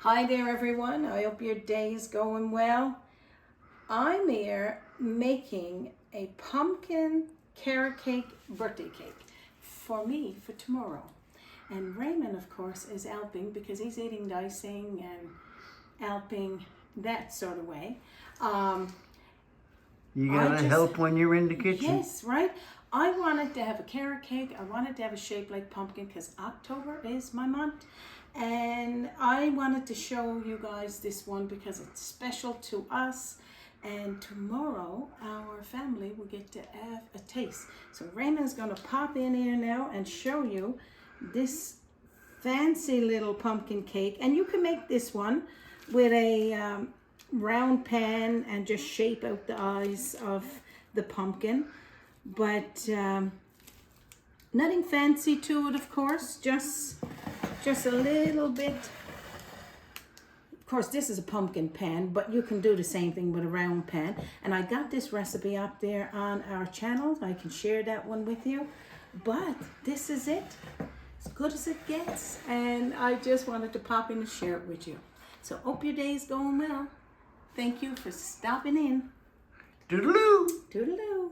Hi there everyone, I hope your day is going well. I'm here making a pumpkin carrot cake birthday cake for me for tomorrow. And Raymond of course is helping because he's eating dicing and helping that sort of way. You gotta help when you're in the kitchen. Yes, right? I wanted to have a carrot cake. I wanted to have a shape like pumpkin because October is my month. And I wanted to show you guys this one because it's special to us. And tomorrow, our family will get to have a taste. So Raymond's gonna pop in here now and show you this fancy little pumpkin cake. And you can make this one with a round pan and just shape out the eyes of the pumpkin. But nothing fancy to it, of course, just a little bit. Of course, this is a pumpkin pan, but you can do the same thing with a round pan. And I got this recipe up there on our channel. I can share that one with you. But this is it, as good as it gets. And I just wanted to pop in and share it with you. So hope your day is going well. Thank you for stopping in. Toodaloo! Toodaloo.